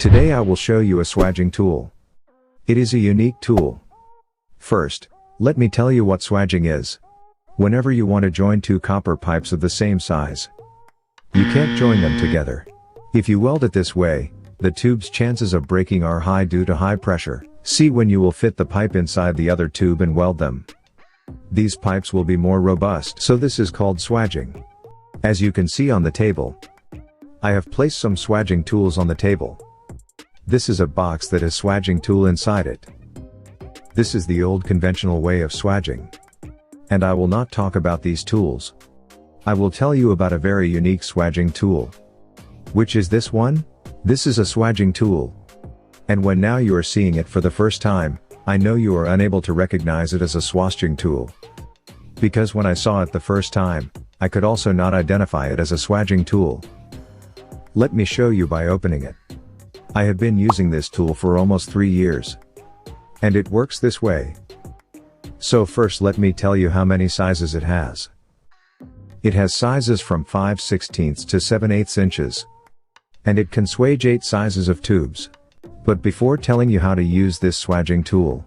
Today I will show you a swaging tool. It is a unique tool. First, let me tell you what swaging is. Whenever you want to join two copper pipes of the same size, you can't join them together. If you weld it this way, the tube's chances of breaking are high due to high pressure. See when you will fit the pipe inside the other tube and weld them. These pipes will be more robust, so this is called swaging. As you can see on the table, I have placed some swaging tools on the table. This is a box that has swaging tool inside it. This is the old conventional way of swaging. And I will not talk about these tools. I will tell you about a very unique swaging tool. Which is this one? This is a swaging tool. And when now you are seeing it for the first time, I know you are unable to recognize it as a swaging tool. Because when I saw it the first time, I could also not identify it as a swaging tool. Let me show you by opening it. I have been using this tool for almost 3 years. And it works this way. So first let me tell you how many sizes it has. It has sizes from 5/16 to 7/8 inches. And it can swage 8 sizes of tubes. But before telling you how to use this swaging tool,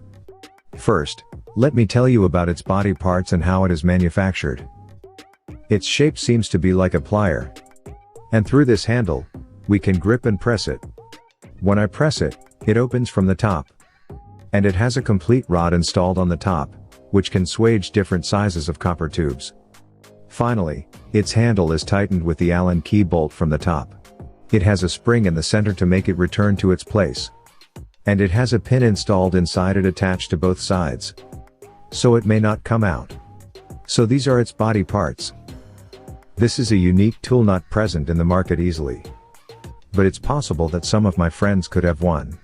first, let me tell you about its body parts and how it is manufactured. Its shape seems to be like a plier. And through this handle, we can grip and press it. When I press it, it opens from the top. And it has a complete rod installed on the top, which can swage different sizes of copper tubes. Finally, its handle is tightened with the Allen key bolt from the top. It has a spring in the center to make it return to its place. And it has a pin installed inside it attached to both sides. So it may not come out. So these are its body parts. This is a unique tool not present in the market easily. But it's possible that some of my friends could have one.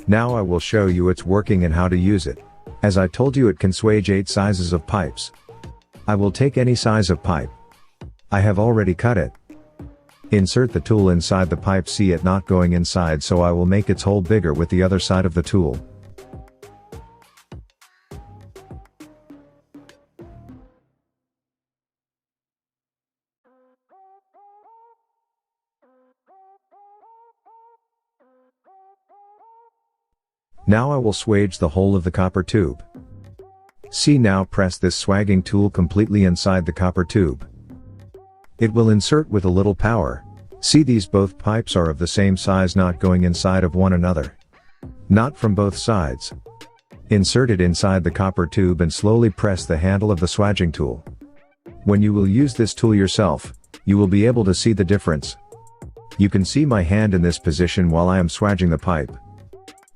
Now I will show you its working and how to use it. As I told you, it can swage 8 sizes of pipes. I will take any size of pipe. I have already cut it. Insert the tool inside the pipe. See it not going inside, so I will make its hole bigger with the other side of the tool. Now I will swage the whole of the copper tube. See, now press this swaging tool completely inside the copper tube. It will insert with a little power. See, these both pipes are of the same size, not going inside of one another. Not from both sides. Insert it inside the copper tube and slowly press the handle of the swaging tool. When you will use this tool yourself, you will be able to see the difference. You can see my hand in this position while I am swaging the pipe.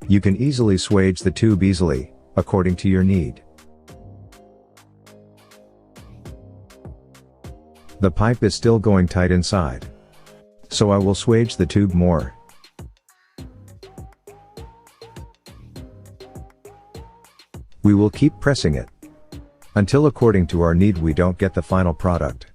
You can easily swage the tube easily, according to your need. The pipe is still going tight inside. So I will swage the tube more. We will keep pressing it. Until according to our need we don't get the final product.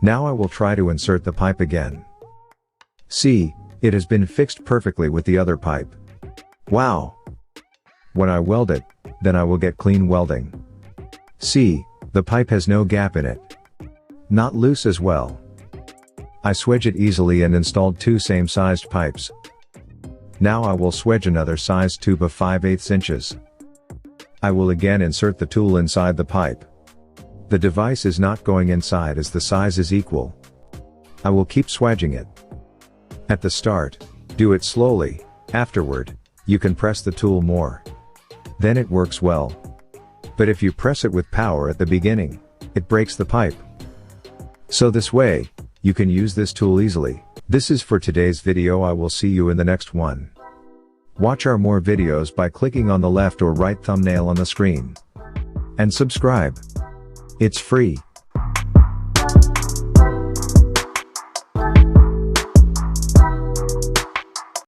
Now I will try to insert the pipe again. See, it has been fixed perfectly with the other pipe. Wow! When I weld it, then I will get clean welding. See, the pipe has no gap in it. Not loose as well. I swage it easily and installed 2 same-sized pipes. Now I will swage another sized tube of 5/8 inches. I will again insert the tool inside the pipe. The device is not going inside as the size is equal. I will keep swaging it. At the start, do it slowly. Afterward, you can press the tool more. Then it works well. But if you press it with power at the beginning, it breaks the pipe. So this way, you can use this tool easily. This is for today's video. I will see you in the next one. Watch our more videos by clicking on the left or right thumbnail on the screen. And subscribe. It's free.